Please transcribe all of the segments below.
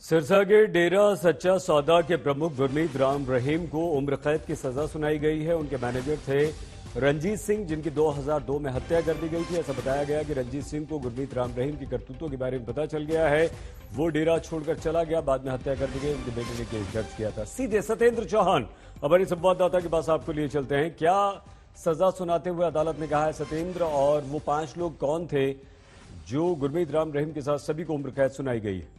सिरसा के डेरा सच्चा सौदा के प्रमुख गुरमीत राम रहीम को उम्र कैद की सजा सुनाई गई है। उनके मैनेजर थे रंजीत सिंह, जिनकी 2002 में हत्या कर दी गई थी। ऐसा बताया गया कि रंजीत सिंह को गुरमीत राम रहीम की करतूतों के बारे में पता चल गया है। वो डेरा छोड़कर चला गया, बाद में हत्या कर दी गई। उनके बेटे ने केस दर्ज किया था। सीधे सत्येंद्र चौहान हमारे संवाददाता के पास आपको लिए चलते हैं। क्या सजा सुनाते हुए अदालत ने कहा है सत्येंद्र, और वो 5 लोग कौन थे जो गुरमीत राम रहीम के साथ सभी को उम्र कैद सुनाई गई है?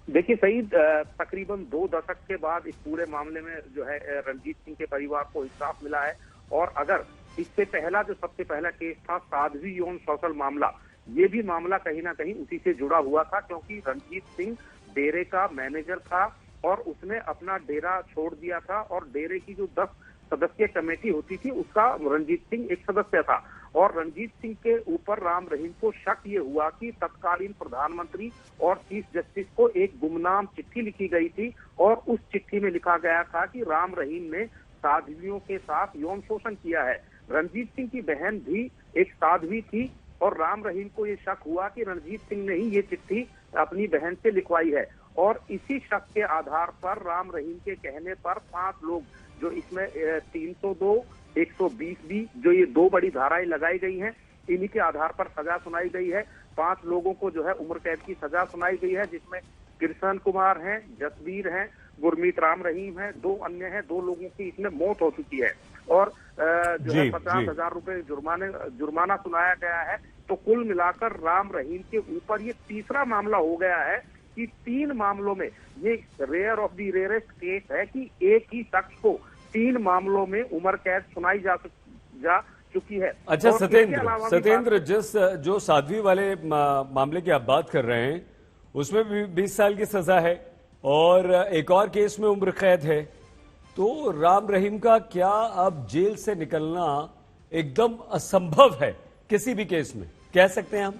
देखिए सईद, तकरीबन 2 दशक के बाद इस पूरे मामले में जो है रंजीत सिंह के परिवार को इंसाफ मिला है। और अगर इससे पहला जो सबसे पहला केस था साध्वी यौन शोषण मामला, ये भी मामला कहीं ना कहीं उसी से जुड़ा हुआ था, क्योंकि रंजीत सिंह डेरे का मैनेजर था और उसने अपना डेरा छोड़ दिया था और डेरे की जो 10 सदस्यीय कमेटी होती थी उसका रंजीत सिंह एक सदस्य था। और रंजीत सिंह के ऊपर राम रहीम को शक ये हुआ कि तत्कालीन प्रधानमंत्री और चीफ जस्टिस को एक गुमनाम चिट्ठी लिखी गई थी और उस चिट्ठी में लिखा गया था कि राम रहीम ने साध्वियों के साथ यौन शोषण किया है। रंजीत सिंह की बहन भी एक साध्वी थी और राम रहीम को ये शक हुआ कि रंजीत सिंह ने ही ये चिट्ठी अपनी बहन से लिखवाई है। और इसी शक के आधार पर राम रहीम के कहने पर 5 लोग, जो इसमें 302, 120 भी, जो ये 2 बड़ी धाराएं लगाई गई हैं, इन्हीं के आधार पर सजा सुनाई गई है। 5 लोगों को जो है उम्र कैद की सजा सुनाई गई है, जिसमें कृष्ण कुमार हैं, जसबीर हैं, गुरमीत राम रहीम हैं, 2 अन्य हैं। 2 लोगों की इसमें मौत हो चुकी है और जो है 50,000 रुपए जुर्माना सुनाया गया है। तो कुल मिलाकर राम रहीम के ऊपर ये तीसरा मामला हो गया है कि 3 मामलों में, ये rare of the rarest case है कि एक ही शख्स को 3 मामलों में उम्र कैद सुनाई जा चुकी है। अच्छा सत्येंद्र, जो साध्वी वाले मामले की आप बात कर रहे हैं, उसमें भी 20 साल की सजा है और एक और केस में उम्र कैद है। तो राम रहीम का क्या अब जेल से निकलना एकदम असंभव है किसी भी केस में, कह सकते हैं हम?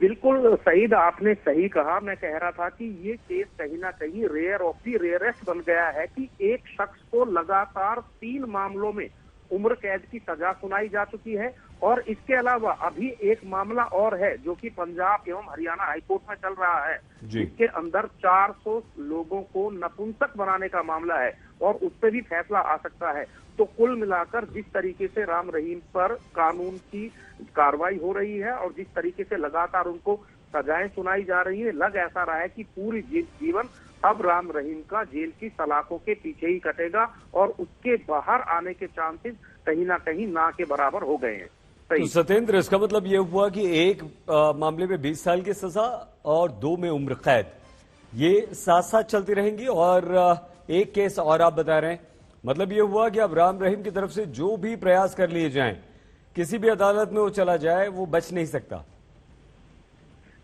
बिल्कुल सईद, आपने सही कहा। मैं कह रहा था कि ये केस कहीं ना कहीं रेयर ऑफ दी रेयरेस्ट बन गया है कि एक शख्स को लगातार 3 मामलों में उम्र कैद की सजा सुनाई जा चुकी है। और इसके अलावा अभी एक मामला और है जो कि पंजाब एवं हरियाणा हाईकोर्ट में चल रहा है, जिसके अंदर 400 लोगों को नपुंसक बनाने का मामला है और उस पर भी फैसला आ सकता है। तो कुल मिलाकर जिस तरीके से राम रहीम पर कानून की कार्रवाई हो रही है और जिस तरीके से लगातार उनको सजाएं सुनाई जा रही है, लग ऐसा रहा है कि पूरी जीवन अब राम रहीम का जेल की सलाखों के पीछे ही कटेगा और उसके बाहर आने के चांसेस कहीं ना कहीं ना के बराबर हो गए हैं। तो सत्येंद्र, इसका मतलब यह हुआ कि एक मामले में 20 साल की सजा और 2 में उम्र कैद, ये साथ साथ चलती रहेंगी। और एक केस और आप बता रहे हैं, मतलब यह हुआ कि अब राम रहीम की तरफ से जो भी प्रयास कर लिए जाएं, किसी भी अदालत में वो चला जाए, वो बच नहीं सकता।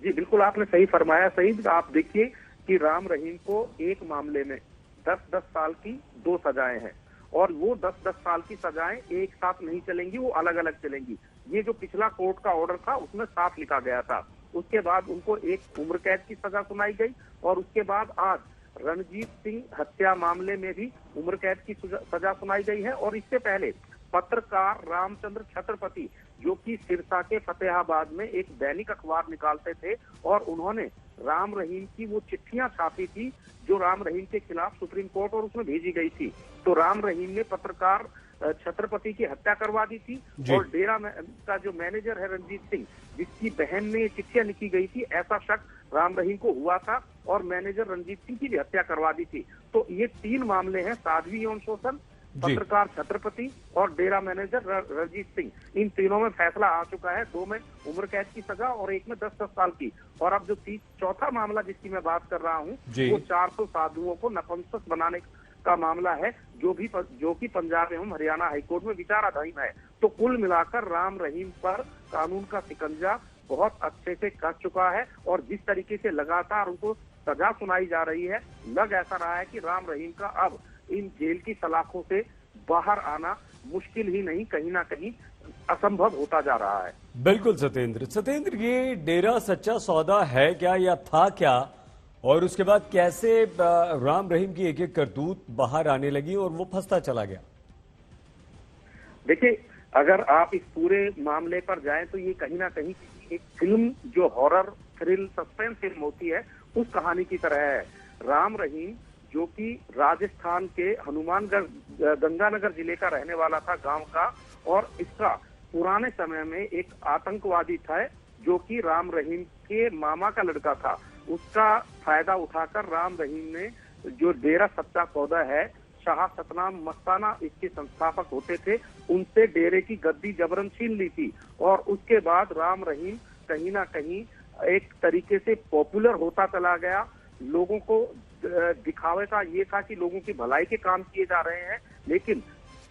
जी बिल्कुल, आपने सही फरमाया सईद। आप देखिए कि राम रहीम को एक मामले में 10-10 साल की 2 सजाएं हैं और वो 10-10 साल की सजाएं एक साथ नहीं चलेंगी, वो अलग अलग चलेंगी। ये जो पिछला कोर्ट का ऑर्डर था उसमें साफ लिखा गया था। उसके बाद उनको एक उम्र कैद की सजा सुनाई गई और उसके बाद आज रणजीत सिंह हत्या मामले में भी उम्र कैद की सजा सुनाई गई है। और इससे पहले पत्रकार रामचंद्र छत्रपति, जो कि सिरसा के फतेहाबाद में एक दैनिक अखबार निकालते थे और उन्होंने राम रहीम की वो चिट्ठियां छापी थी जो राम रहीम के खिलाफ सुप्रीम कोर्ट और उसमें भेजी गई थी। तो राम रहीम ने पत्रकार छत्रपति की हत्या करवा दी थी और डेरा का जो मैनेजर है रंजीत सिंह, जिसकी बहन ने चिट्ठियां लिखी गई थी, ऐसा शक राम रहीम को हुआ था और मैनेजर रंजीत सिंह की भी हत्या करवा दी थी। तो ये 3 मामले हैं, साध्वी यौन शोषण, पत्रकार छत्रपति और डेरा मैनेजर रंजीत सिंह। इन तीनों में फैसला आ चुका है, 2 में उम्र कैद की सजा और एक में 10-10 साल की। और अब जो चौथा मामला जिसकी मैं बात कर रहा हूँ, वो 400 साधुओं को नपुंसक बनाने का मामला है, जो कि पंजाब एवं हरियाणा हाईकोर्ट में विचाराधीन है। तो कुल मिलाकर राम रहीम पर कानून का शिकंजा बहुत अच्छे से कस चुका है और जिस तरीके से लगातार उनको सजा सुनाई जा रही है, लग ऐसा रहा है कि राम रहीम का अब इन जेल की सलाखों से बाहर आना मुश्किल ही नहीं, कहीं ना कहीं असंभव होता जा रहा है। बिल्कुल सत्येंद्र, ये डेरा सच्चा सौदा है क्या या था क्या, और उसके बाद कैसे राम रहीम की एक एक करतूत बाहर आने लगी और वो फंसता चला गया? देखिए, अगर आप इस पूरे मामले पर जाएं तो ये कहीं ना कहीं किसी एक फिल्म जो हॉरर थ्रिल सस्पेंस फिल्म होती है उस कहानी की तरह है। राम रहीम जो कि राजस्थान के हनुमानगढ़ गंगानगर जिले का रहने वाला था, गांव का, और इसका पुराने समय में एक आतंकवादी था जो कि राम रहीम के मामा का लड़का था। उसका फायदा उठाकर राम रहीम ने जो डेरा सच्चा सौदा है, शाह सतनाम मस्ताना इसके संस्थापक होते थे, उनसे डेरे की गद्दी जबरन छीन ली थी। और उसके बाद राम रहीम कहीं ना कहीं एक तरीके से पॉपुलर होता चला गया। लोगों को दिखावे का ये था कि लोगों की भलाई के काम किए जा रहे हैं, लेकिन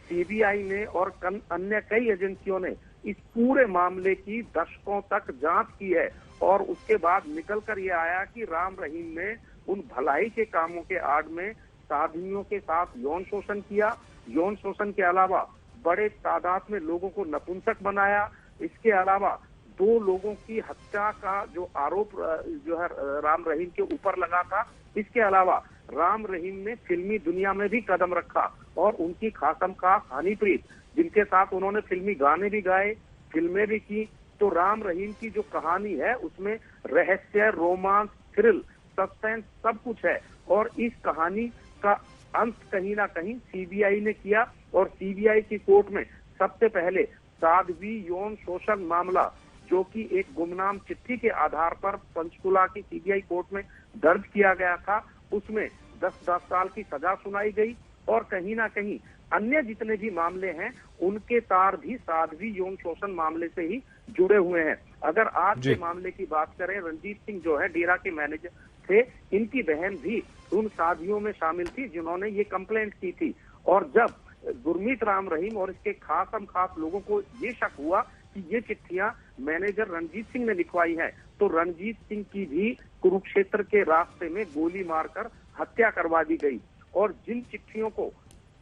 सीबीआई ने और अन्य कई एजेंसियों ने इस पूरे मामले की दशकों तक जांच की है और उसके बाद निकल कर ये आया कि राम रहीम ने उन भलाई के कामों के आड़ में साधुओं के साथ यौन शोषण किया। यौन शोषण के अलावा बड़े तादाद में लोगों को नपुंसक बनाया। इसके अलावा 2 लोगों की हत्या का जो आरोप जो है राम रहीम के ऊपर लगा था। इसके अलावा राम रहीम ने फिल्मी दुनिया में भी कदम रखा और उनकी खासम खास हनीप्रीत, जिनके साथ उन्होंने फिल्मी गाने भी गाए, फिल्में भी की। तो राम रहीम की जो कहानी है उसमें रहस्य, रोमांस, थ्रिल, सस्पेंस सब कुछ है। और इस कहानी का अंत कहीं ना कहीं सीबीआई ने किया और सीबीआई की कोर्ट में सबसे पहले साध्वी यौन शोषण मामला, जो कि एक गुमनाम चिट्ठी के आधार पर पंचकुला की सीबीआई कोर्ट में दर्ज किया गया था, उसमें 10 साल की सजा सुनाई गई। और कहीं ना कहीं अन्य जितने भी मामले हैं उनके तार भी साध्वी यौन शोषण मामले से ही जुड़े हुए हैं। अगर आज के मामले की बात करें, रंजीत सिंह जो है डेरा के मैनेजर थे, इनकी बहन भी उन साधियों में शामिल थी जिन्होंने ये कंप्लेंट की थी। और जब गुरमीत राम रहीम और इसके खास लोगों को ये शक हुआ कि ये चिट्ठियां मैनेजर रंजीत सिंह ने लिखवाई है, तो रंजीत सिंह की भी कुरुक्षेत्र के रास्ते में गोली मारकर हत्या करवा दी गई। और जिन चिट्ठियों को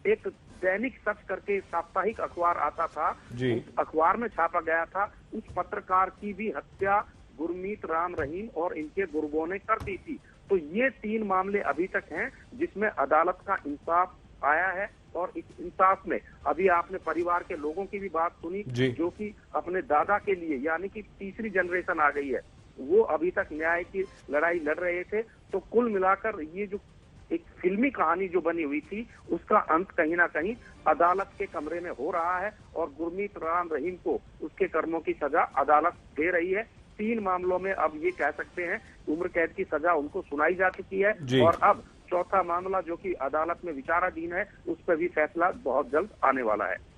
एक दैनिक सच करके साप्ताहिक अखबार आता था, उस अखबार में छापा गया था, उस पत्रकार की भी हत्या गुरमीत राम रहीम और इनके गुर्गों ने कर दी थी। तो ये 3 मामले अभी तक हैं जिसमें अदालत का इंसाफ आया है। और इस इंसाफ में अभी आपने परिवार के लोगों की भी बात सुनी, जो कि अपने दादा के लिए, यानी कि तीसरी जनरेशन आ गई है, वो अभी तक न्याय की लड़ाई लड़ रहे थे। तो कुल मिलाकर ये जो एक फिल्मी कहानी जो बनी हुई थी उसका अंत कहीं ना कहीं अदालत के कमरे में हो रहा है और गुरमीत राम रहीम को उसके कर्मों की सजा अदालत दे रही है। 3 मामलों में अब ये कह सकते हैं उम्र कैद की सजा उनको सुनाई जा चुकी है और अब चौथा मामला जो कि अदालत में विचाराधीन है उस पर भी फैसला बहुत जल्द आने वाला है।